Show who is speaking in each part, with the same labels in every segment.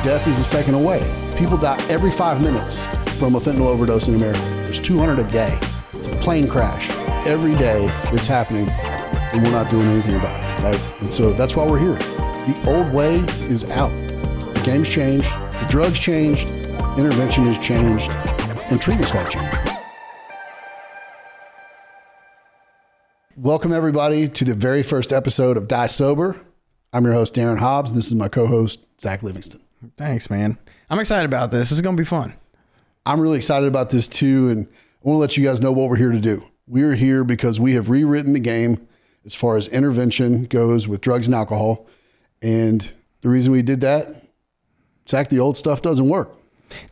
Speaker 1: death is a second away. People die every 5 minutes from a fentanyl overdose in America. There's 200 a day. It's a plane crash every day that's happening, and we're not doing anything about it, right? And so that's why we're here. The old way is out. The game's changed, the drugs changed, intervention has changed, and treatment's got to change. Welcome, everybody, to the very first episode of Die Sober. I'm your host, Darren Hobbs. This is my co-host, Zach Livingston.
Speaker 2: Thanks, man. I'm excited about this. This is going to be fun.
Speaker 1: I'm really excited about this, too, and I want to let you guys know what we're here to do. We're here because we have rewritten the game as far as intervention goes with drugs and alcohol, and the reason we did that, Zach, the old stuff doesn't work.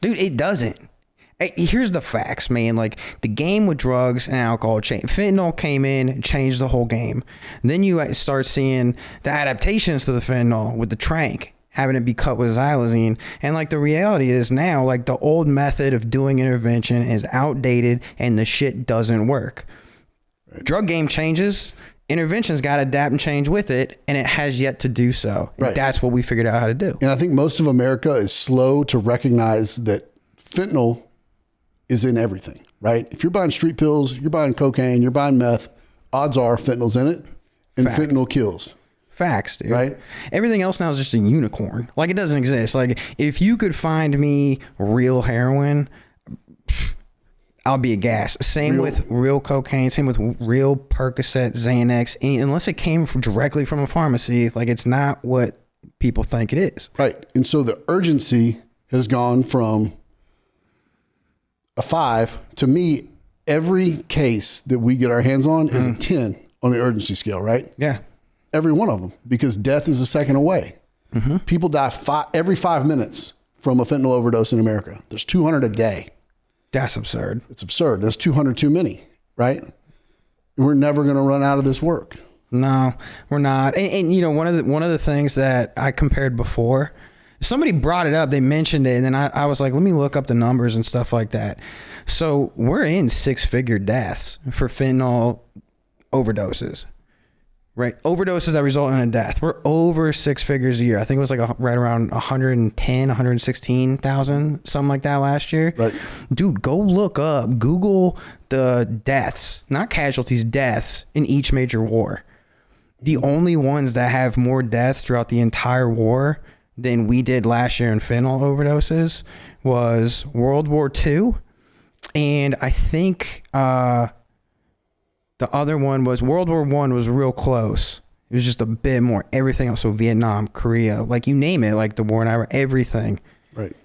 Speaker 2: Dude, it doesn't. Here's the facts, man. Like, the game with drugs and alcohol changed. Fentanyl came in, changed the whole game. Then you start seeing the adaptations to the fentanyl with the tranq, having it be cut with xylazine. And like, the reality is now, like, the old method of doing intervention is outdated and the shit doesn't work. Right. Drug game changes. Intervention's got to adapt and change with it, and it has yet to do so. Right. That's what we figured out how to do.
Speaker 1: And I think most of America is slow to recognize that fentanyl is in everything, right? If you're buying street pills, you're buying cocaine, you're buying meth, odds are fentanyl's in it, and fentanyl kills.
Speaker 2: Facts, dude.
Speaker 1: Right?
Speaker 2: Everything else now is just a unicorn. Like, it doesn't exist. Like, if you could find me real heroin, I'll be aghast. Same with real cocaine, same with real Percocet, Xanax, unless it came directly from a pharmacy, like, it's not what people think it is.
Speaker 1: Right. And so the urgency has gone from a 5 to me. Every case that we get our hands on is a 10 on the urgency scale, right?
Speaker 2: Yeah.
Speaker 1: Every one of them, because death is a second away. Mm-hmm. People die every 5 minutes from a fentanyl overdose in America. There's 200 a day.
Speaker 2: That's absurd.
Speaker 1: It's absurd. That's 200 too many, right? We're never going to run out of this work.
Speaker 2: No, we're not. And you know, one of the things that I compared before, somebody brought it up, they mentioned it, and then I was like, let me look up the numbers and stuff like that. So we're in 6-figure deaths for fentanyl overdoses, right? Overdoses that result in a death. We're over 6 figures a year. I think it was like right around 110, 116,000, something like that last year.
Speaker 1: Right.
Speaker 2: Dude, go look up, Google the deaths, not casualties, deaths in each major war. The only ones that have more deaths throughout the entire war than we did last year in fentanyl overdoses was World War II. And I think the other one was World War I was real close. It was just a bit more. Everything else, so Vietnam, Korea, like you name it, like the war in Iraq, everything.
Speaker 1: Right.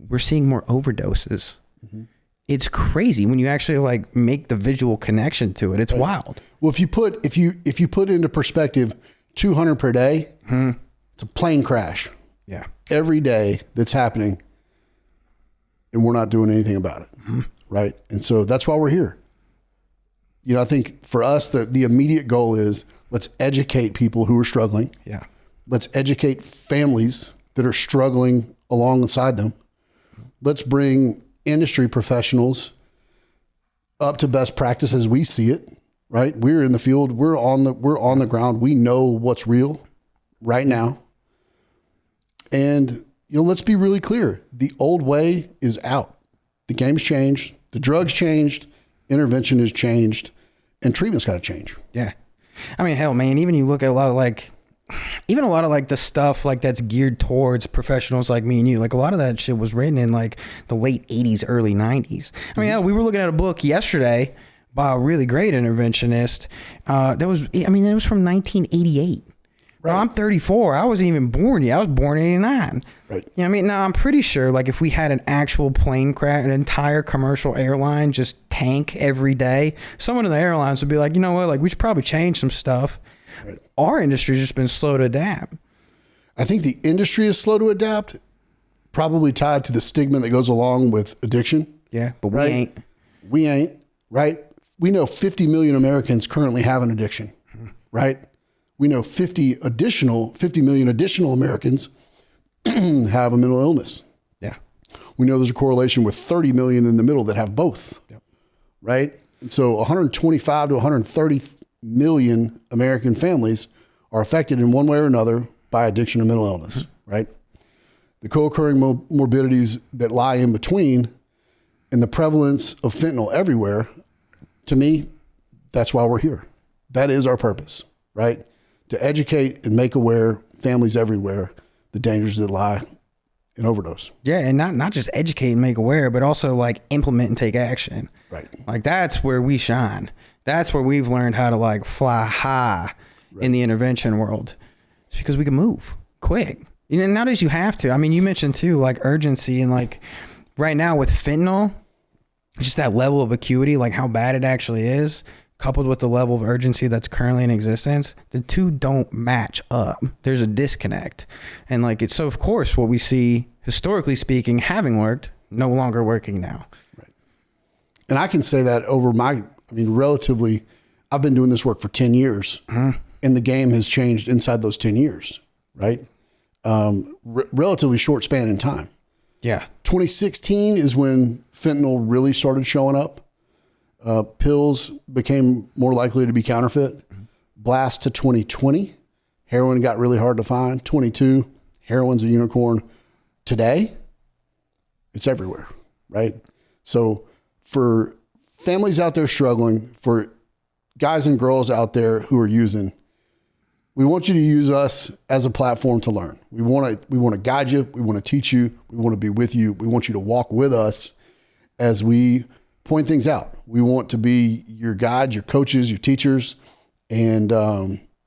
Speaker 2: We're seeing more overdoses. Mm-hmm. It's crazy when you actually like make the visual connection to it. It's wild.
Speaker 1: Well, if you put into perspective 200 per day, it's a plane crash.
Speaker 2: Yeah.
Speaker 1: Every day that's happening, and we're not doing anything about it. Mm-hmm. Right. And so that's why we're here. You know, I think for us, the immediate goal is let's educate people who are struggling.
Speaker 2: Yeah. Let's
Speaker 1: educate families that are struggling alongside them. Let's bring industry professionals up to best practice as we see it. Right. We're in the field. We're on the ground. We know what's real right now. And, you know, let's be really clear. The old way is out. The game's changed. The drugs changed. Intervention has changed. And treatment's got to change.
Speaker 2: Yeah. I mean, hell, man, even you look at a lot of the stuff like that's geared towards professionals like me and you. Like, a lot of that shit was written in like the late 80s, early 90s. I mean, hell, we were looking at a book yesterday by a really great interventionist. It was from 1988. Right. I'm 34. I wasn't even born yet. I was born in 89. Right. You know what I mean? Now, I'm pretty sure, like, if we had an actual plane crash, an entire commercial airline just tank every day, someone in the airlines would be like, you know what? Like, we should probably change some stuff. Right. Our industry's just been slow to adapt.
Speaker 1: I think the industry is slow to adapt, probably tied to the stigma that goes along with addiction.
Speaker 2: Yeah, but we ain't.
Speaker 1: We ain't, right? We know 50 million Americans currently have an addiction, right? We know 50 million additional Americans have a mental illness.
Speaker 2: Yeah.
Speaker 1: We know there's a correlation with 30 million in the middle that have both. Yep. Right. And so 125 to 130 million American families are affected in one way or another by addiction and mental illness. Right. the co-occurring morbidities that lie in between, and the prevalence of fentanyl everywhere, to me, that's why we're here. That is our purpose, right? To educate and make aware families everywhere the dangers that lie in overdose.
Speaker 2: Yeah, and not just educate and make aware, but also like implement and take action.
Speaker 1: Right.
Speaker 2: Like that's where we shine. That's where we've learned how to like fly high in the intervention world. It's because we can move quick. And nowadays you have to. I mean, you mentioned too, like urgency and like right now with fentanyl, just that level of acuity, like how bad it actually is, coupled with the level of urgency that's currently in existence, the two don't match up. There's a disconnect. And like it's so of course what we see historically speaking having worked, no longer working now.
Speaker 1: Right. And I can say that over relatively, I've been doing this work for 10 years and the game has changed inside those 10 years, right? Relatively short span in time.
Speaker 2: Yeah.
Speaker 1: 2016 is when fentanyl really started showing up. Pills became more likely to be counterfeit. Blast to 2020. Heroin got really hard to find. 22, heroin's a unicorn. Today, it's everywhere, right? So for families out there struggling, for guys and girls out there who are using, we want you to use us as a platform to learn. We want to guide you. We want to teach you. We want to be with you. We want you to walk with us as we point things out. We want to be your guides, your coaches, your teachers. And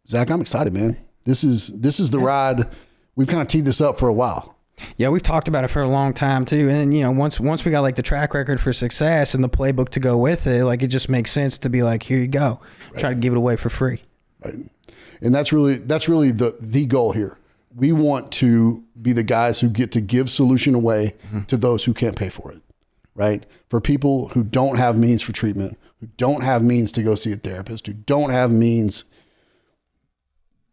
Speaker 1: Zach, I'm excited, man. This is the ride. We've kind of teed this up for a while.
Speaker 2: Yeah, we've talked about it for a long time too. And you know, once we got like the track record for success and the playbook to go with it, like it just makes sense to be like, here you go. Right. Try to give it away for free.
Speaker 1: Right. And that's really the goal here. We want to be the guys who get to give solution away to those who can't pay for it, right? For people who don't have means for treatment, who don't have means to go see a therapist, who don't have means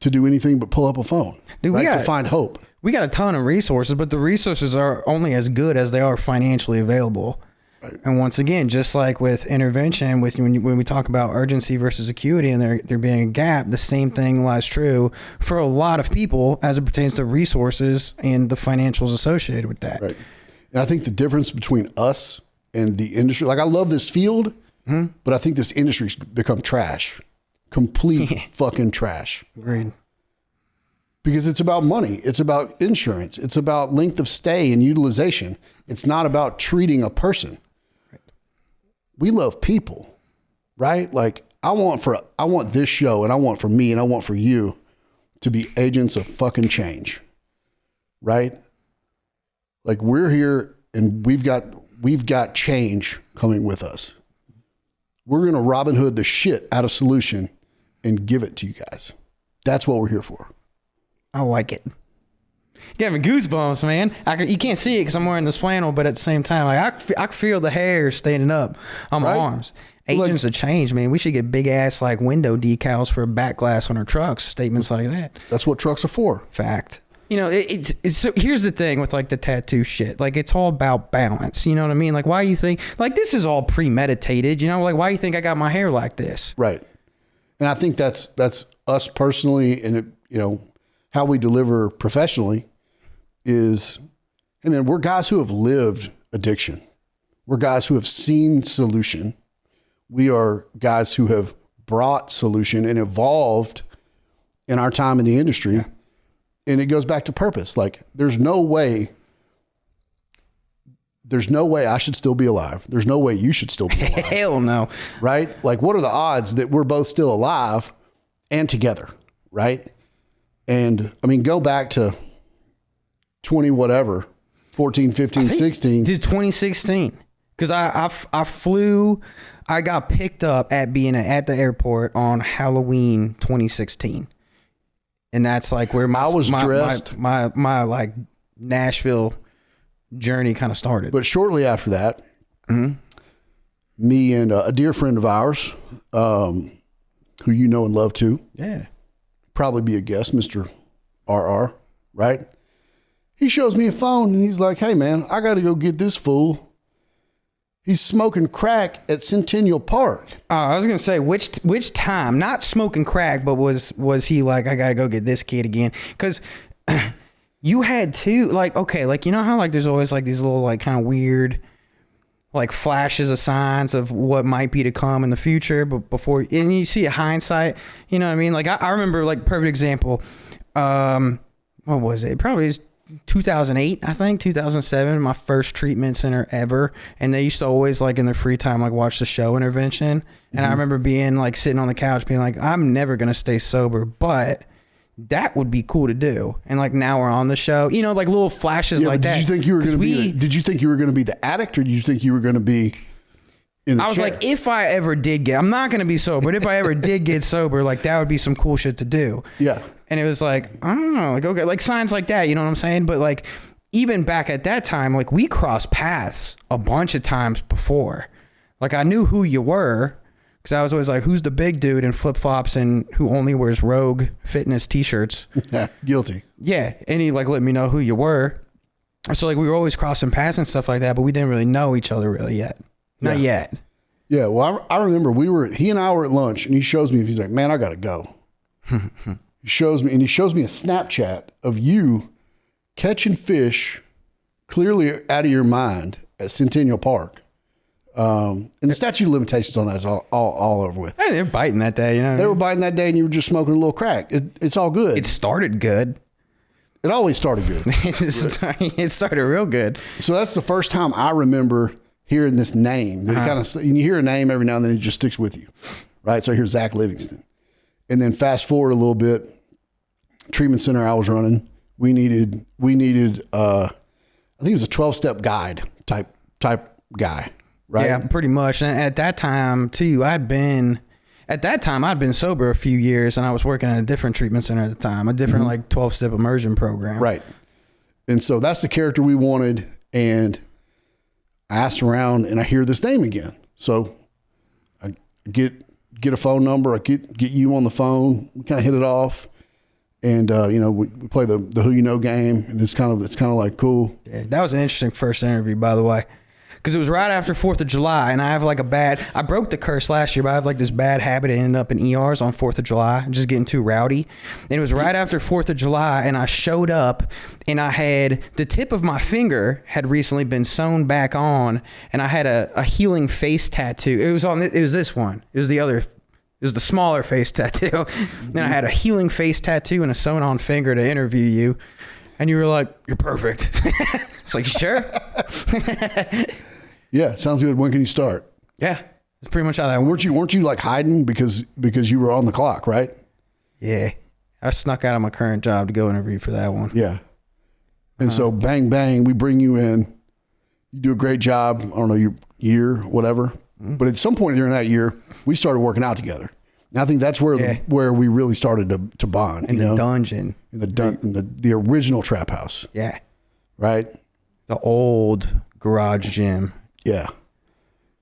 Speaker 1: to do anything but pull up a phone,
Speaker 2: dude,
Speaker 1: right? To find hope.
Speaker 2: We got a ton of resources, but the resources are only as good as they are financially available. Right. And once again, just like with intervention, when we talk about urgency versus acuity and there being a gap, the same thing lies true for a lot of people as it pertains to resources and the financials associated with that.
Speaker 1: Right. And I think the difference between us and the industry, like I love this field, but I think this industry's become trash, complete fucking trash.
Speaker 2: Agreed.
Speaker 1: Because it's about money. It's about insurance. It's about length of stay and utilization. It's not about treating a person. We love people, right? Like I want this show and I want for me and I want for you to be agents of fucking change, right? Like we're here and we've got change coming with us. We're going to Robin Hood the shit out of solution and give it to you guys. That's what we're here for.
Speaker 2: I like it. You're giving goosebumps, man. You can't see it because I'm wearing this flannel, but at the same time, like I can feel the hair standing up on my arms. Agents of change, man. We should get big ass like window decals for back glass on our trucks. Statements like that.
Speaker 1: That's what trucks are for.
Speaker 2: Fact. You know, it's so here's the thing with like the tattoo shit. Like it's all about balance. You know what I mean? Like why you think like this is all premeditated? You know, like why you think I got my hair like this?
Speaker 1: Right. And I think that's us personally, and how we deliver professionally is, I mean, we're guys who have lived addiction. We're guys who have seen solution. We are guys who have brought solution and evolved in our time in the industry. Yeah. And it goes back to purpose. Like there's no way I should still be alive. There's no way you should still be alive.
Speaker 2: Hell no.
Speaker 1: Right? Like what are the odds that we're both still alive and together? Right? And I mean, go back to 20, whatever, 14, 15, 16.
Speaker 2: Did 2016. Cause I got picked up at the airport on Halloween, 2016. And that's like where my like Nashville journey kind of started.
Speaker 1: But shortly after that, me and a dear friend of ours, who you know and love too.
Speaker 2: Yeah.
Speaker 1: Probably be a guest, Mr. RR, right? He shows me a phone and he's like, hey man, I got to go get this fool. He's smoking crack at Centennial Park.
Speaker 2: I was going to say, which time, not smoking crack, but was he like, I got to go get this kid again? Because You had to, like, okay, like, you know how, like, there's always, like, these little, like, kind of weird, like, flashes of signs of what might be to come in the future, but before, and you see a hindsight, you know what I mean? Like, I remember, like, perfect example, what was it? Probably 2008, I think, 2007, my first treatment center ever, and they used to always, like, in their free time, like, watch the show Intervention, and I remember being, like, sitting on the couch being like, I'm never going to stay sober, but that would be cool to do. And like now we're on the show, you know, like little flashes like that.
Speaker 1: Did you think you were going to be? Did you think you were going to be the addict, or did you think you were going to be in the
Speaker 2: I was
Speaker 1: chair?
Speaker 2: like, if I ever did I'm not going to be sober, but if I ever did get sober, like that would be some cool shit to do.
Speaker 1: Yeah.
Speaker 2: And it was like, I don't know, like, okay, like signs like that, you know what I'm saying? But like, even back at that time, like we crossed paths a bunch of times before. Like I knew who you were. Because I was always like, who's the big dude in flip-flops and who only wears Rogue Fitness t-shirts?
Speaker 1: Yeah, guilty.
Speaker 2: Yeah, and he like let me know who you were. So like we were always crossing paths and stuff like that, but we didn't really know each other really yet. Not yet.
Speaker 1: Yeah, well, I remember he and I were at lunch, and he shows me, he's like, man, I got to go. He shows me a Snapchat of you catching fish clearly out of your mind at Centennial Park. And the statute of limitations on that is all over with.
Speaker 2: Hey, they were biting that day, you know.
Speaker 1: They were biting that day, and you were just smoking a little crack. It's all good.
Speaker 2: It started good.
Speaker 1: It always started good.
Speaker 2: It started real good.
Speaker 1: So that's the first time I remember hearing this name. You hear a name every now and then, it just sticks with you, right? So I hear Zach Livingston, and then fast forward a little bit. Treatment center I was running, we needed. I think it was a 12-step guide type guy. Right?
Speaker 2: Yeah, pretty much. And at that time too, I'd been sober a few years, and I was working at a different treatment center at the time, a different like 12-step immersion program.
Speaker 1: Right. And so that's the character we wanted. And I asked around, and I hear this name again. So I get a phone number. I get you on the phone. We kind of hit it off. And, we play the who you know game, and it's kind of like cool.
Speaker 2: Yeah, that was an interesting first interview, by the way. Because it was right after 4th of July, and I have like I broke the curse last year, but I have like this bad habit of ending up in ERs on 4th of July, just getting too rowdy. And it was right after 4th of July, and I showed up, and I had the tip of my finger had recently been sewn back on, and I had a healing face tattoo. It was this one. It was the smaller face tattoo. And I had a healing face tattoo and a sewn on finger to interview you. And you were like, you're perfect. It's like, sure?
Speaker 1: Yeah, sounds good. When can you start?
Speaker 2: Yeah, it's pretty much how that went.
Speaker 1: Weren't you like hiding because you were on the clock, right?
Speaker 2: Yeah, I snuck out of my current job to go interview for that one.
Speaker 1: Yeah, and so bang bang, we bring you in. You do a great job. I don't know, your year, whatever. But at some point during that year, we started working out together. And I think that's where we really started to bond.
Speaker 2: In the dungeon,
Speaker 1: in the original trap house.
Speaker 2: Yeah,
Speaker 1: right.
Speaker 2: The old garage gym.
Speaker 1: Yeah.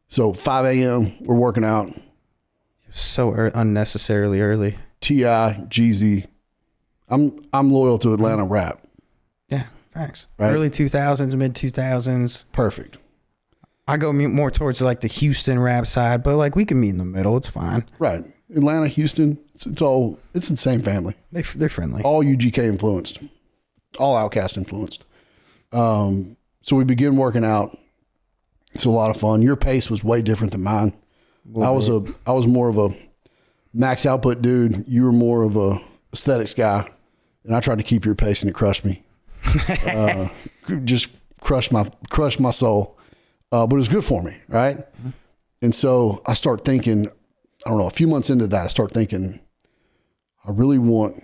Speaker 1: So 5 a.m. we're working out.
Speaker 2: So unnecessarily early.
Speaker 1: T.I., Jeezy. I'm loyal to Atlanta rap.
Speaker 2: Yeah, facts.
Speaker 1: Right?
Speaker 2: Early 2000s, mid 2000s.
Speaker 1: Perfect.
Speaker 2: I go more towards like the Houston rap side, but like we can meet in the middle. It's fine. Right.
Speaker 1: Atlanta, Houston, it's the same family.
Speaker 2: They're friendly.
Speaker 1: All UGK influenced. All Outkast influenced. So we begin working out. It's a lot of fun. Your pace was way different than mine. I was more of a max output dude. You were more of a aesthetics guy, and I tried to keep your pace, and it crushed me. Just crushed my soul. But it was good for me, right? Mm-hmm. And so I start thinking, I don't know, a few months into that, I start thinking, I really want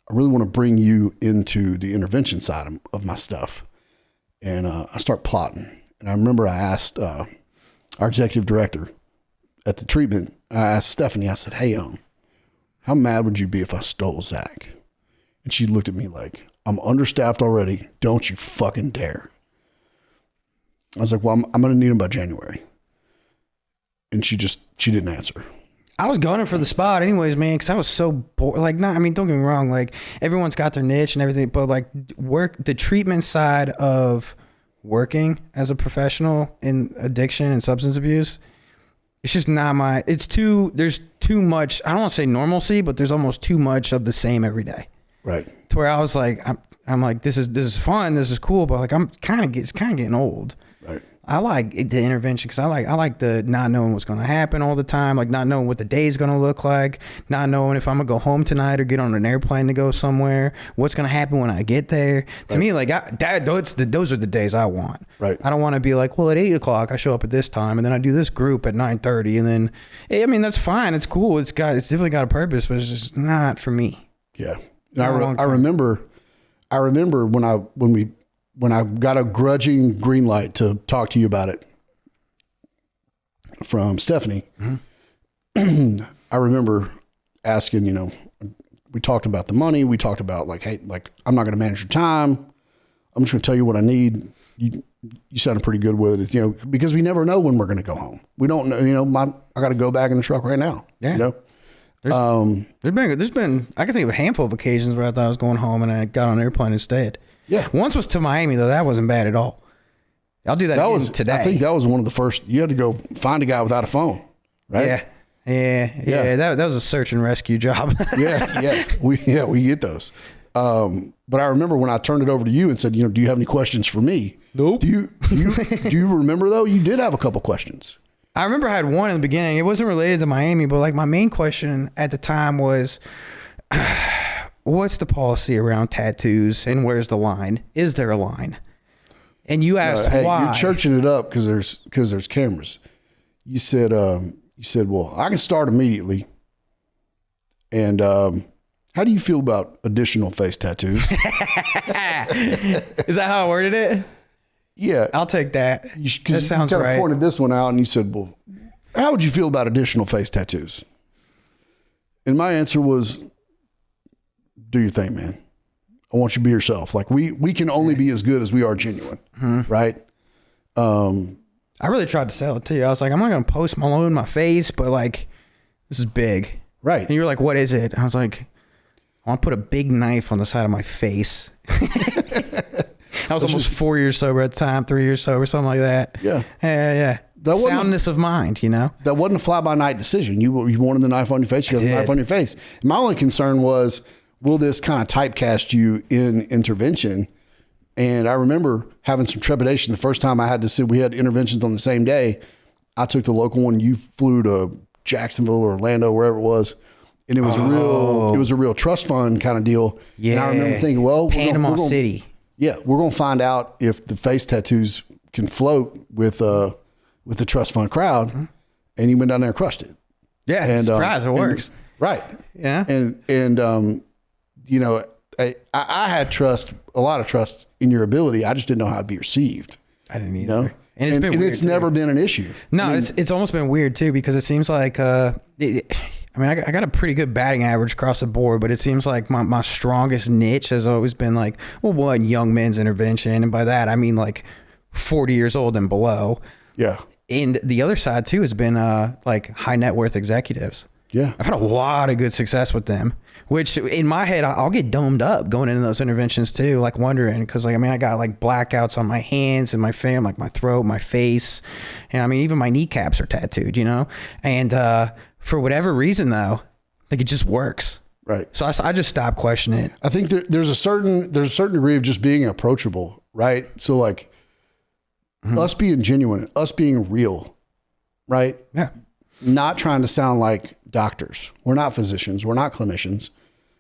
Speaker 1: to bring you into the intervention side of my stuff. And I start plotting. And I remember I asked our executive director at the treatment, I asked Stephanie, I said, hey, how mad would you be if I stole Zach? And she looked at me like, I'm understaffed already. Don't you fucking dare. I was like, well, I'm going to need him by January. And she didn't answer.
Speaker 2: I was gunning for the spot anyways, man, because I was so bored. Like, don't get me wrong. Like, everyone's got their niche and everything, but like the treatment side of working as a professional in addiction and substance abuse, it's just not there's too much, I don't want to say normalcy, but there's almost too much of the same every day.
Speaker 1: Right.
Speaker 2: To where I was like, I'm like, this is fun, this is cool, but like it's kind of getting old.
Speaker 1: Right.
Speaker 2: I like the intervention because I like the not knowing what's going to happen all the time, like not knowing what the day is going to look like, not knowing if I'm going to go home tonight or get on an airplane to go somewhere, what's going to happen when I get there. To me, like those are the days I want.
Speaker 1: Right.
Speaker 2: I don't want to be like, well, at 8:00 I show up at this time and then I do this group at 9:30 and then, I mean, that's fine. It's cool. It's definitely got a purpose, but it's just not for me.
Speaker 1: Yeah. And I remember when I got a grudging green light to talk to you about it from Stephanie, I remember asking, we talked about the money. We talked about like, hey, like, I'm not going to manage your time. I'm just going to tell you what I need. You sounded pretty good with it, because we never know when we're going to go home. We don't know, I got to go back in the truck right now.
Speaker 2: Yeah. There's been, I can think of a handful of occasions where I thought I was going home and I got on an airplane instead. Yeah. Once was to Miami, though. That wasn't bad at all. I'll do that again today.
Speaker 1: I think that was one of the first. You had to go find a guy without a phone, right?
Speaker 2: Yeah. That was a search and rescue job.
Speaker 1: Yeah. We get those. But I remember when I turned it over to you and said, do you have any questions for me?
Speaker 2: Nope.
Speaker 1: Do you remember though? You did have a couple questions.
Speaker 2: I remember I had one in the beginning. It wasn't related to Miami, but like my main question at the time was, what's the policy around tattoos and where's the line? Is there a line? And you asked why.
Speaker 1: You're churching it up because there's cameras. You said, well, I can start immediately. And how do you feel about additional face tattoos?
Speaker 2: Is that how I worded it?
Speaker 1: Yeah.
Speaker 2: I'll take that. That sounds right.
Speaker 1: You pointed this one out and you said, well, how would you feel about additional face tattoos? And my answer was, do your thing, man. I want you to be yourself. Like we can only be as good as we are genuine. Right.
Speaker 2: I really tried to sell it to you. I was like, I'm not going to post Malone in my face, but like, this is big.
Speaker 1: Right.
Speaker 2: And you were like, what is it? I was like, I want to put a big knife on the side of my face. I was almost 4 years sober at the time, 3 years sober, something like that.
Speaker 1: Yeah.
Speaker 2: Yeah. Soundness of mind, That
Speaker 1: wasn't a fly-by-night decision. You wanted the knife on your face. You got the knife on your face. My only concern was, will this kind of typecast you in intervention? And I remember having some trepidation the first time I had to we had interventions on the same day. I took the local one. You flew to Jacksonville or Orlando, wherever it was. And it was a real trust fund kind of deal. Yeah. And I remember thinking, well,
Speaker 2: Panama City.
Speaker 1: Yeah. We're going to find out if the face tattoos can float with the trust fund crowd. Mm-hmm. And you went down there and crushed it.
Speaker 2: Yeah. And surprise, it works.
Speaker 1: Right.
Speaker 2: Yeah.
Speaker 1: And I had a lot of trust in your ability. I just didn't know how it'd be received.
Speaker 2: I didn't either. And
Speaker 1: it's never been an issue.
Speaker 2: No, it's almost been weird too, because it seems like, I got a pretty good batting average across the board, but it seems like my strongest niche has always been like, young men's intervention. And by that, I mean like 40 years old and below.
Speaker 1: Yeah.
Speaker 2: And the other side too has been like high net worth executives.
Speaker 1: Yeah.
Speaker 2: I've had a lot of good success with them, which in my head, I'll get domed up going into those interventions too, like wondering, because like, I got like blackouts on my hands and my like my throat, my face. And even my kneecaps are tattooed, and for whatever reason though, like it just works.
Speaker 1: Right.
Speaker 2: So I just stopped questioning it.
Speaker 1: I think there's a certain degree of just being approachable. Right. So like us being genuine, us being real, right?
Speaker 2: Yeah.
Speaker 1: Not trying to sound like doctors. We're not physicians. We're not clinicians.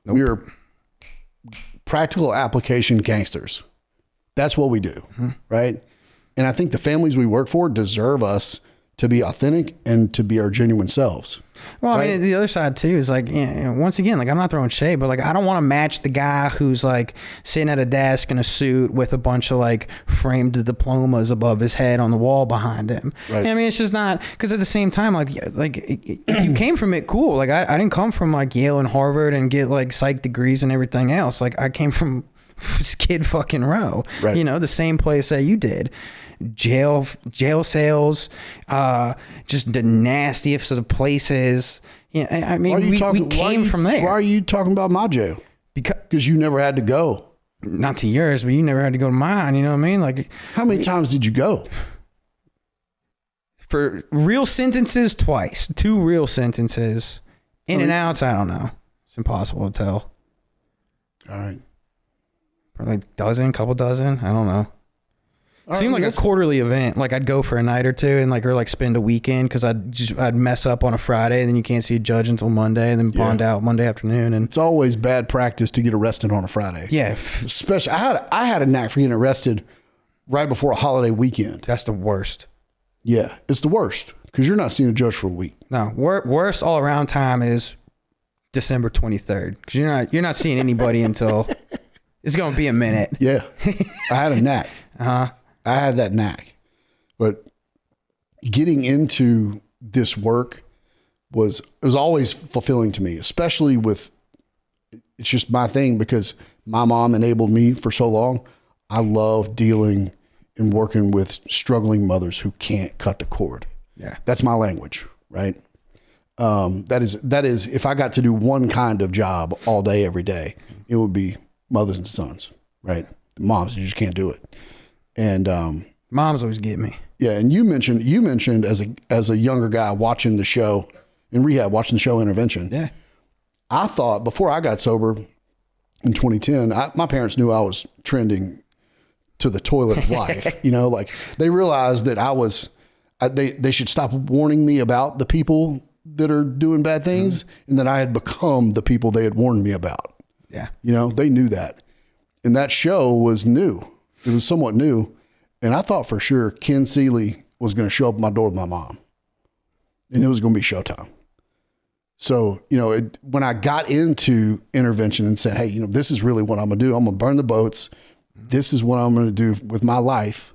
Speaker 1: Nope. We are practical application gangsters. That's what we do. Right. And I think the families we work for deserve us to be authentic and to be our genuine selves.
Speaker 2: Well, right? The other side too is like, once again, like I'm not throwing shade, but like, I don't want to match the guy who's like sitting at a desk in a suit with a bunch of like framed diplomas above his head on the wall behind him. Right. It's just not, because at the same time, like if you came from it, cool. Like I didn't come from like Yale and Harvard and get like psych degrees and everything else. Like I came from Skid fucking Row, right. The same place that you did. Jail cells, just the nastiest of places. We came from there.
Speaker 1: Why are you talking about my jail? Because you never had to go.
Speaker 2: Not to yours, but you never had to go to mine. You know what I mean? Like,
Speaker 1: how many times did you go?
Speaker 2: For real sentences, twice. 2 real sentences. In and outs, I don't know. It's impossible to tell.
Speaker 1: All right.
Speaker 2: like couple dozen. I don't know. It seemed like a quarterly event. Like I'd go for a night or two and or spend a weekend because I'd mess up on a Friday and then you can't see a judge until Monday and then bond out Monday afternoon. And
Speaker 1: it's always bad practice to get arrested on a Friday.
Speaker 2: Yeah.
Speaker 1: Especially, I had a knack for getting arrested right before a holiday weekend.
Speaker 2: That's the worst.
Speaker 1: Yeah, it's the worst because you're not seeing a judge for a week.
Speaker 2: No, worst all around time is December 23rd because you're not seeing anybody until it's going to be a minute.
Speaker 1: Yeah, I had a knack.
Speaker 2: Uh-huh.
Speaker 1: I had that knack, but getting into this work was always fulfilling to me, especially with, it's just my thing because my mom enabled me for so long. I love dealing and working with struggling mothers who can't cut the cord.
Speaker 2: Yeah. That's
Speaker 1: my language, right? That is, if I got to do one kind of job all day, every day, it would be mothers and sons, right? Moms, you just can't do it. And
Speaker 2: moms always get me.
Speaker 1: Yeah, and you mentioned as a younger guy watching the show in rehab, watching the show Intervention.
Speaker 2: Yeah.
Speaker 1: I thought before I got sober in 2010, my parents knew I was trending to the toilet of life. Like they realized that they should stop warning me about the people that are doing bad things and that I had become the people they had warned me about.
Speaker 2: Yeah.
Speaker 1: They knew that. And that show was new. It was somewhat new. And I thought for sure Ken Seeley was going to show up at my door with my mom and it was going to be showtime. So, when I got into intervention and said, hey, this is really what I'm going to do. I'm going to burn the boats. This is what I'm going to do with my life.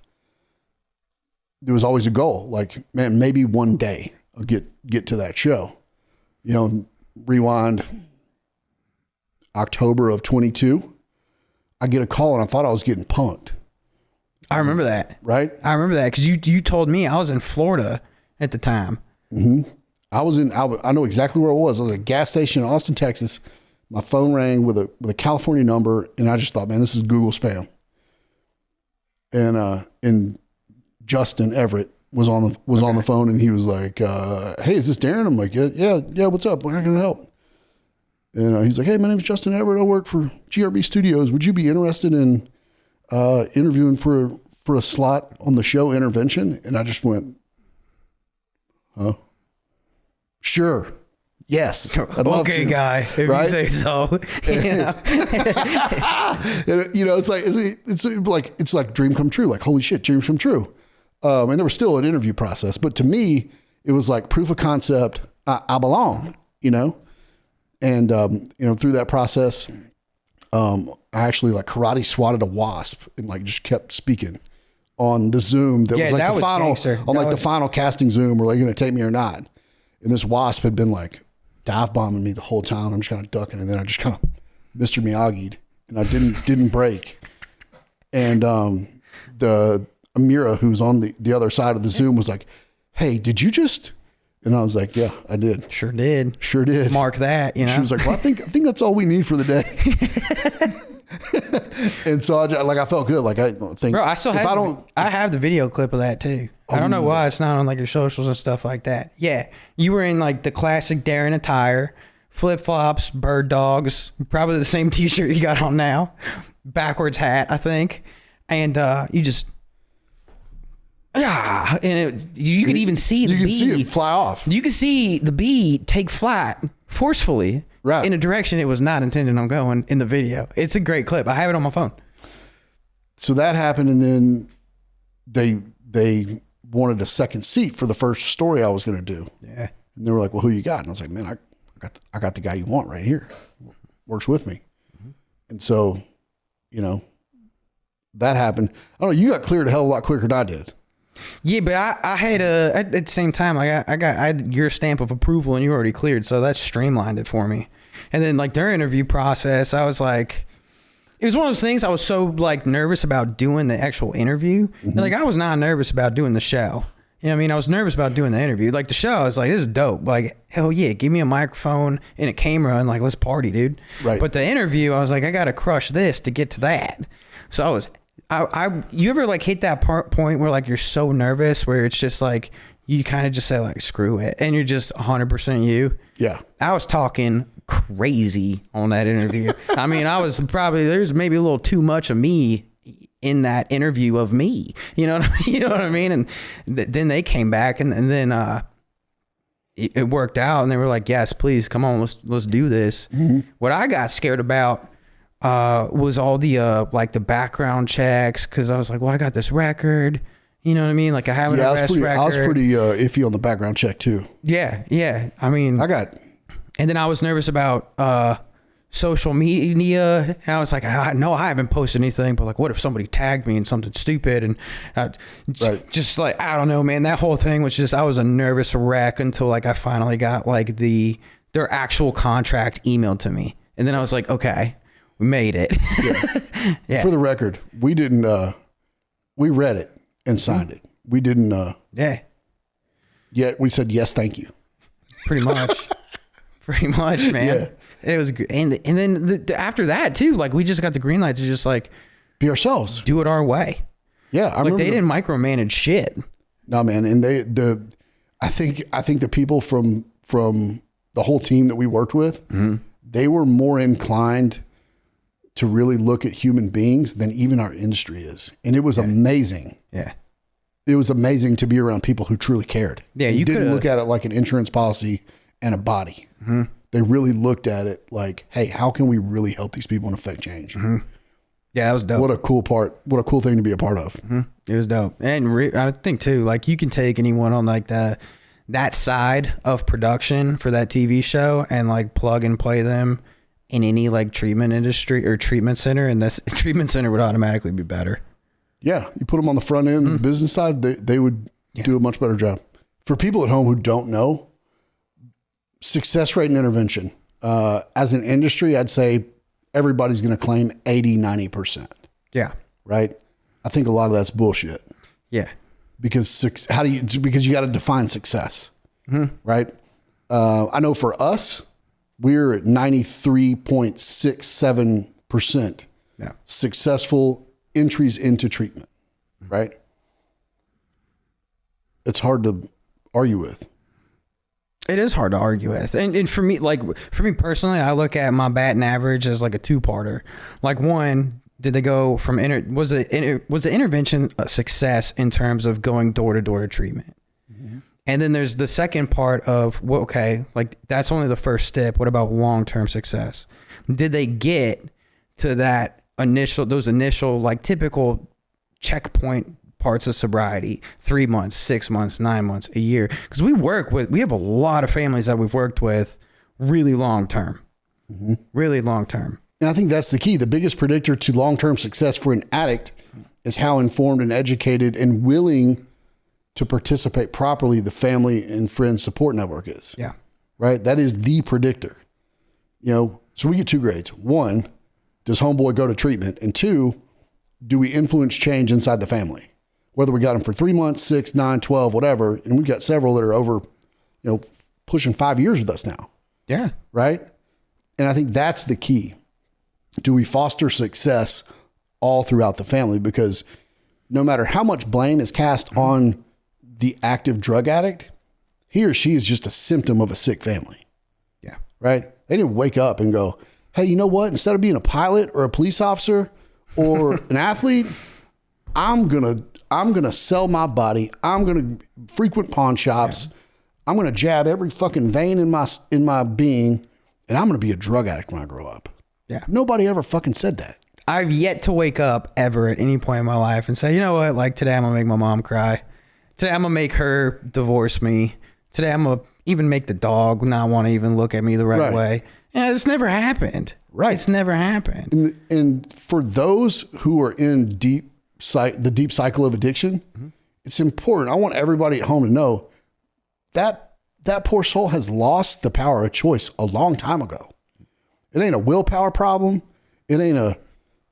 Speaker 1: There was always a goal. Like, man, maybe one day I'll get to that show. Rewind October of 22. I get a call and I thought I was getting punked.
Speaker 2: I remember that.
Speaker 1: Right?
Speaker 2: I remember that because you told me I was in Florida at the time.
Speaker 1: Mm-hmm. I know exactly where I was. I was at a gas station in Austin, Texas. My phone rang with a California number and I just thought, man, this is Google spam. And Justin Everett was on the phone and he was like, hey, is this Darren? I'm like, yeah. What's up? How can I help? And he's like, hey, my name's Justin Everett. I work for GRB Studios. Would you be interested in interviewing for a slot on the show Intervention? And I just went, huh? Sure. Yes. I'd love
Speaker 2: okay,
Speaker 1: to.
Speaker 2: guy, if
Speaker 1: right?
Speaker 2: you say so.
Speaker 1: It's like dream come true. Like, holy shit, dreams come true. And there was still an interview process, but to me, it was like proof of concept. I belong, and through that process, I actually karate swatted a wasp and just kept speaking on the Zoom. That was the final gangster. The final casting Zoom. Were they going to take me or not? And this wasp had been dive bombing me the whole time. I'm just kind of ducking, and then I just kind of Mr. Miyagi'd, and I didn't break. And the Amira, who's on the other side of the Zoom, was like, "Hey, did you just?" And I was like, "Yeah, I did.
Speaker 2: Sure did.
Speaker 1: Mark
Speaker 2: that."
Speaker 1: She was like, "Well, I think that's all we need for the day." And so I felt good. I think,
Speaker 2: bro, I have the video clip of that too. I don't know why it's not on your socials and stuff like that. Yeah. You were in the classic Darren attire, flip flops, bird dogs, probably the same t-shirt you got on now, backwards hat, I think. And you just, and you could even see the bee. You could see
Speaker 1: it fly off.
Speaker 2: You could see the bee take flight forcefully in a direction it was not intended on going in the video. It's a great clip. I have it on my phone. So that happened, and then they wanted a second seat for the first story I was going to do. Yeah. And they were like, well, who you got? And I was like, man, I got the guy you want right here. Works with me. Mm-hmm. And so, that happened. I don't know. You got cleared a hell of a lot quicker than I did. Yeah, but I had at the same time, I had your stamp of approval and you were already cleared. So that streamlined it for me. And then their interview process, I was like, it was one of those things I was so nervous about doing the actual interview. Mm-hmm. And, I was not nervous about doing the show. You know what I mean? I was nervous about doing the interview. The show, I was like, this is dope. Hell yeah, give me a microphone and a camera and let's party, dude. Right. But the interview, I was like, I got to crush this to get to that. So you ever hit that point where you're so nervous where it's just you kind of just say screw it and you're just 100% you? Yeah. I was talking crazy on that interview. I mean, there's maybe a little too much of me in that interview of me. You know what I mean? You know what I mean? And then they came back and then it worked out, and they were like, yes, please come on, let's do this. Mm-hmm. What I got scared about was all the like the background checks, because I was like, well, I got this record. You know what I mean? Like I have an arrest record.
Speaker 1: I was pretty iffy on the background check too.
Speaker 2: Yeah. I mean, and then I was nervous about social media. I was like, I know I haven't posted anything, but like, what if somebody tagged me in something stupid? And just like, I don't know, man, that whole thing was just, I was a nervous wreck until like I finally got like their actual contract emailed to me. And then I was like, okay, we made it.
Speaker 1: Yeah. Yeah. For the record, we didn't, we read it and signed it. We didn't, yet we said, yes, thank you.
Speaker 2: Pretty much, man. Yeah. It was good. And then after that too, like we just got the green light to just like
Speaker 1: be ourselves,
Speaker 2: do it our way.
Speaker 1: Yeah.
Speaker 2: Like they didn't micromanage shit.
Speaker 1: No, man. And I think the people from the whole team that we worked with, mm-hmm. they were more inclined to really look at human beings than even our industry is. And it was amazing.
Speaker 2: Yeah.
Speaker 1: It was amazing to be around people who truly cared.
Speaker 2: Yeah.
Speaker 1: You didn't look at it like an insurance policy and a body. Mm-hmm. They really looked at it like, hey, how can we really help these people and affect change?
Speaker 2: Mm-hmm. Yeah, that was dope.
Speaker 1: What a cool thing to be a part of.
Speaker 2: Mm-hmm. It was dope. And I think too, like you can take anyone on like that side of production for that TV show and like plug and play them in any like treatment industry or treatment center, and this treatment center would automatically be better. Yeah.
Speaker 1: You put them on the front end, the business side, they would do a much better job. For people at home who don't know, success rate in intervention, as an industry, I'd say everybody's going to claim 80-90%.
Speaker 2: Yeah.
Speaker 1: Right. I think a lot of that's bullshit.
Speaker 2: Yeah.
Speaker 1: Because you got to define success. Mm-hmm. Right. I know for us, we're at 93.67% successful entries into treatment. Right. It's hard to argue with.
Speaker 2: It is hard to argue with. And for me personally, I look at my batting average as like a two-parter. Like one, did they go from was the intervention a success in terms of going door to door to treatment? Mm-hmm. And then there's the second part of, well, okay, like that's only the first step. What about long-term success? Did they get to those initial like typical checkpoint parts of sobriety, 3 months, 6 months, 9 months, a year? Because we have a lot of families that we've worked with really long-term, really long-term.
Speaker 1: And I think that's the key. The biggest predictor to long-term success for an addict is how informed and educated and willing to participate properly the family and friends support network is.
Speaker 2: Yeah.
Speaker 1: Right. That is the predictor, so we get 2 grades. 1, does homeboy go to treatment? And 2, do we influence change inside the family? Whether we got them for 3 months, 6, 9, 12, whatever. And we've got several that are over, pushing 5 years with us now.
Speaker 2: Yeah.
Speaker 1: Right. And I think that's the key. Do we foster success all throughout the family? Because no matter how much blame is cast on the active drug addict, he or she is just a symptom of a sick family.
Speaker 2: Yeah.
Speaker 1: Right. They didn't wake up and go, hey, you know what? Instead of being a pilot or a police officer or an athlete, I'm going to sell my body. I'm going to frequent pawn shops. Yeah. I'm going to jab every fucking vein in my being, and I'm going to be a drug addict when I grow up.
Speaker 2: Yeah.
Speaker 1: Nobody ever fucking said that.
Speaker 2: I've yet to wake up ever at any point in my life and say, you know what? Like today I'm going to make my mom cry. Today I'm going to make her divorce me. Today I'm going to even make the dog not want to even look at me the right way. Yeah, it's never happened.
Speaker 1: Right.
Speaker 2: It's never happened.
Speaker 1: And for those who are in the deep cycle of addiction, it's important. I want everybody at home to know that poor soul has lost the power of choice a long time ago. It ain't a willpower problem. It ain't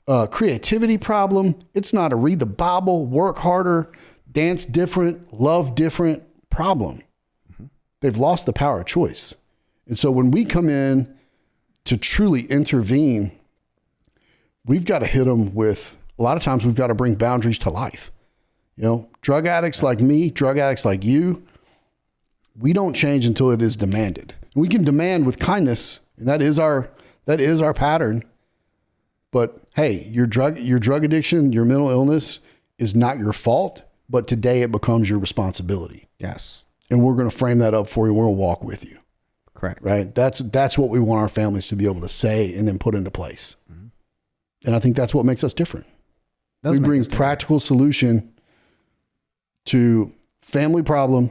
Speaker 1: a creativity problem. It's not a read the Bible, work harder, dance different, love different problem. They've lost the power of choice. And so when we come in to truly intervene, we've got to hit them with, a lot of times we've got to bring boundaries to life. Drug addicts like me, drug addicts like you, we don't change until it is demanded. We can demand with kindness, And that is our pattern. But hey, your drug addiction, your mental illness is not your fault, but today it becomes your responsibility.
Speaker 2: Yes.
Speaker 1: And we're going to frame that up for you. We're going to walk with you.
Speaker 2: Correct.
Speaker 1: Right. That's what we want our families to be able to say and then put into place. Mm-hmm. And I think that's what makes us different. We bring practical solution to family problem,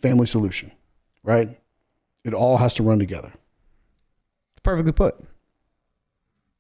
Speaker 1: family solution, right? It all has to run together.
Speaker 2: Perfectly put.